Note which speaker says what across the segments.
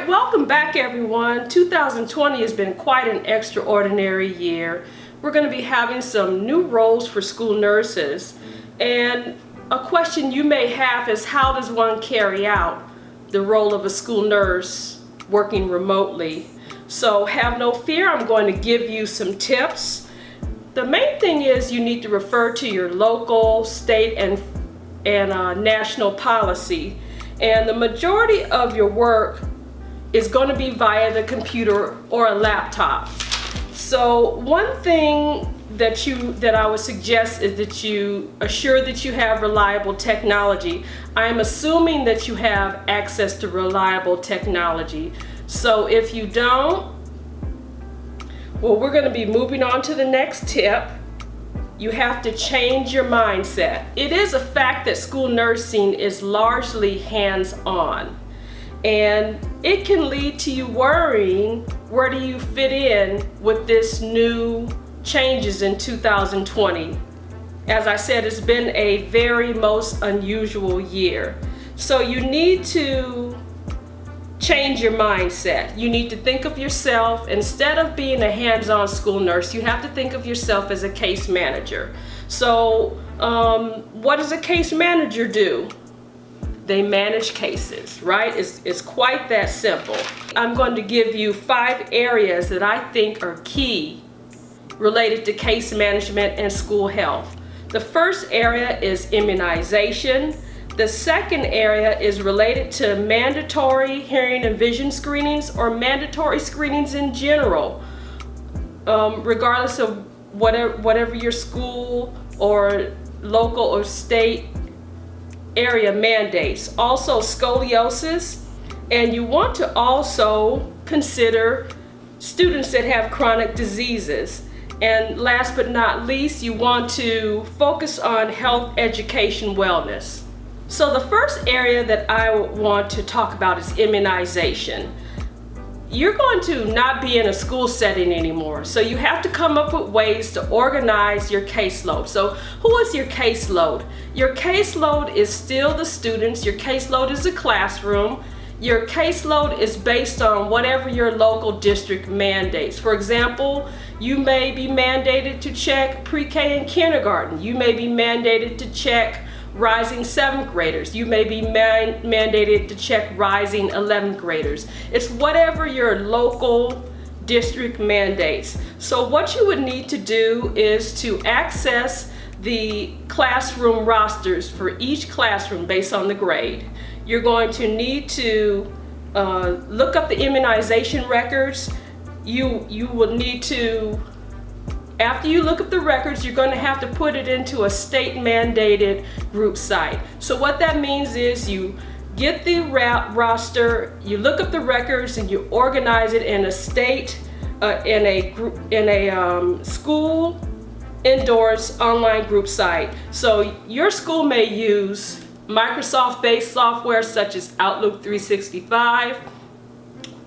Speaker 1: right, welcome back everyone. 2020 has been quite an extraordinary year. We're going to be having some new roles for school nurses. And a question you may have is, how does one carry out the role of a school nurse working remotely? So have no fear, I'm going to give you some tips. The main thing is you need to refer to your local, state, and national policy. And the majority of your work is going to be via the computer or a laptop. So one thing that I would suggest is that you assure that you have reliable technology. I'm assuming that you have access to reliable technology. So if you don't, well, we're going to be moving on to the next tip. You have to change your mindset. It is a fact that school nursing is largely hands-on, and it can lead to you worrying, where do you fit in with this new changes in 2020? As I said, it's been a very most unusual year. So you need to change your mindset. You need to think of yourself, instead of being a hands-on school nurse, you have to think of yourself as a case manager. So what does a case manager do? They manage cases, right? It's quite that simple. I'm going to give you 5 areas that I think are key related to case management and school health. The first area is immunization. The second area is related to mandatory hearing and vision screenings, or mandatory screenings in general, regardless of whatever your school or local or state area mandates. Also scoliosis, and you want to also consider students that have chronic diseases. And last but not least, you want to focus on health, education, wellness. So the first area that I want to talk about is immunization. You're going to not be in a school setting anymore, so you have to come up with ways to organize your caseload. So who is your caseload? Your caseload is still the students. Your caseload is a classroom. Your caseload is based on whatever your local district mandates. For example, you may be mandated to check pre-K and kindergarten. You may be mandated to check rising 7th graders. You may be mandated to check rising 11th graders. It's whatever your local district mandates. So what you would need to do is to access the classroom rosters for each classroom based on the grade. You're going to need to look up the immunization records. You will need to, after you look up the records, you're going to have to put it into a state mandated group site. So what that means is you get the roster, you look up the records, and you organize it in a state, in a school endorsed online group site. So your school may use Microsoft-based software such as Outlook 365.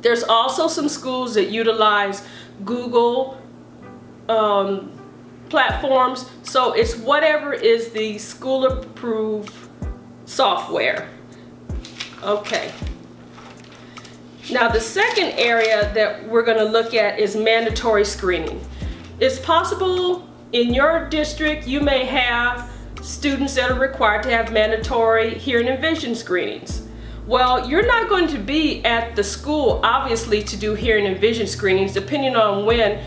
Speaker 1: There's also some schools that utilize Google platforms. So it's whatever is the school approved software. Okay. Now the second area that we're going to look at is mandatory screening. It's possible in your district you may have students that are required to have mandatory hearing and vision screenings. Well, you're not going to be at the school, obviously, to do hearing and vision screenings, depending on when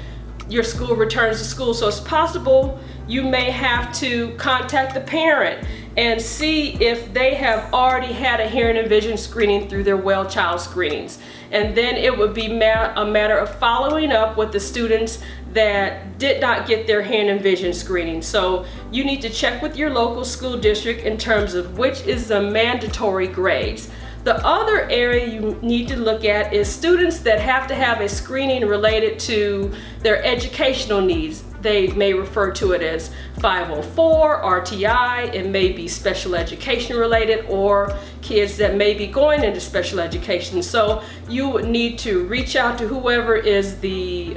Speaker 1: your school returns to school. So it's possible you may have to contact the parent and see if they have already had a hearing and vision screening through their well child screenings. And then it would be a matter of following up with the students that did not get their hearing and vision screening. So you need to check with your local school district in terms of which is the mandatory grades. The other area you need to look at is students that have to have a screening related to their educational needs. They may refer to it as 504, RTI. It may be special education related, or kids that may be going into special education. So you would need to reach out to whoever is the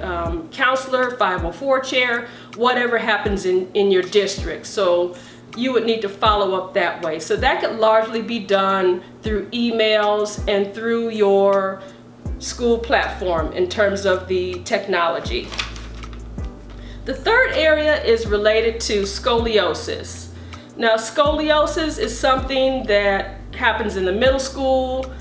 Speaker 1: counselor, 504 chair, whatever happens in your district. So you would need to follow up that way. So that could largely be done through emails and through your school platform in terms of the technology. The third area is related to scoliosis. Now, scoliosis is something that happens in the middle school.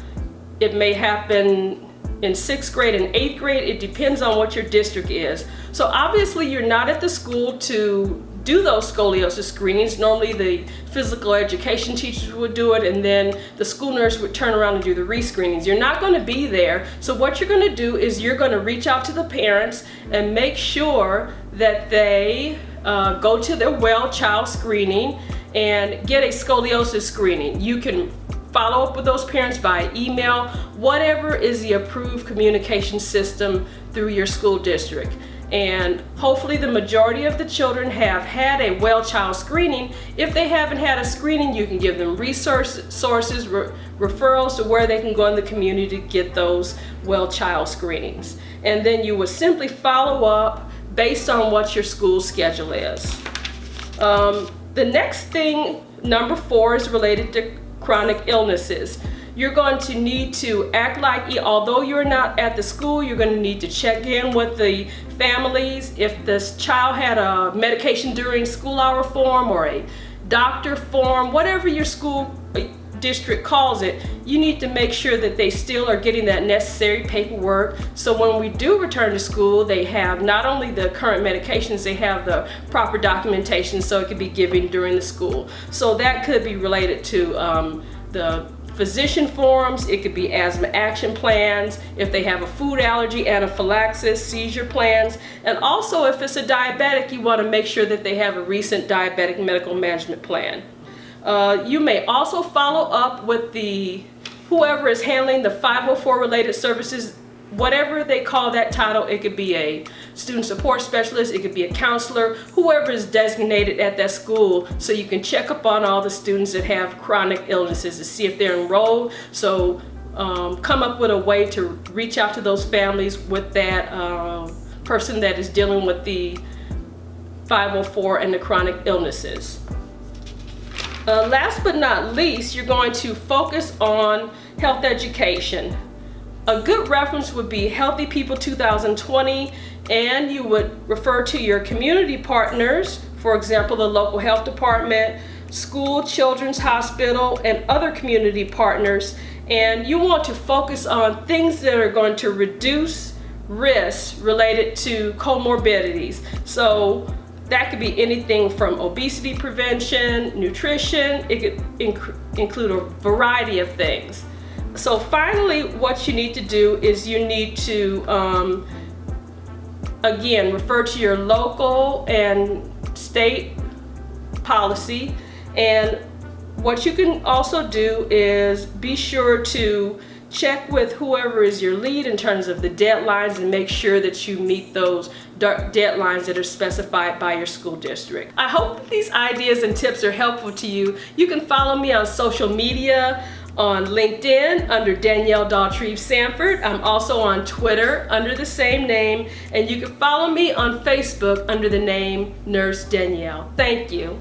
Speaker 1: It may happen in 6th grade and 8th grade. It depends on what your district is. So obviously you're not at the school to do those scoliosis screenings. Normally the physical education teachers would do it, and then the school nurse would turn around and do the re-screenings. You're not going to be there. So what you're going to do is you're going to reach out to the parents and make sure that they go to their well child screening and get a scoliosis screening. You can follow up with those parents via email, whatever is the approved communication system through your school district. And hopefully the majority of the children have had a well child screening. If they haven't had a screening, you can give them resources, referrals to where they can go in the community to get those well child screenings. And then you would simply follow up based on what your school schedule is. The next thing, number 4, is related to chronic illnesses. You're going to need to act like, although you're not at the school, you're going to need to check in with the families. If this child had a medication during school hour form or a doctor form, whatever your school district calls it, you need to make sure that they still are getting that necessary paperwork. So when we do return to school, they have not only the current medications, they have the proper documentation so it can be given during the school. So that could be related to the physician forms. It could be asthma action plans, if they have a food allergy, anaphylaxis, seizure plans, and also if it's a diabetic, you want to make sure that they have a recent diabetic medical management plan. You may also follow up with whoever is handling the 504 related services, whatever they call that title. It could be a student support specialist, it could be a counselor, whoever is designated at that school, so you can check up on all the students that have chronic illnesses to see if they're enrolled. So come up with a way to reach out to those families with that person that is dealing with the 504 and the chronic illnesses. Last but not least, you're going to focus on health education. A good reference would be Healthy People 2020, and you would refer to your community partners, for example, the local health department, school, children's hospital, and other community partners. And you want to focus on things that are going to reduce risks related to comorbidities. So that could be anything from obesity prevention, nutrition. It could include a variety of things. So finally, what you need to do is you need to, again, refer to your local and state policy. And what you can also do is be sure to check with whoever is your lead in terms of the deadlines and make sure that you meet those deadlines that are specified by your school district. I hope that these ideas and tips are helpful to you. You can follow me on social media, on LinkedIn under Danelle Dautrieve-Sanford. I'm also on Twitter under the same name, and you can follow me on Facebook under the name Nurse Danielle. Thank you.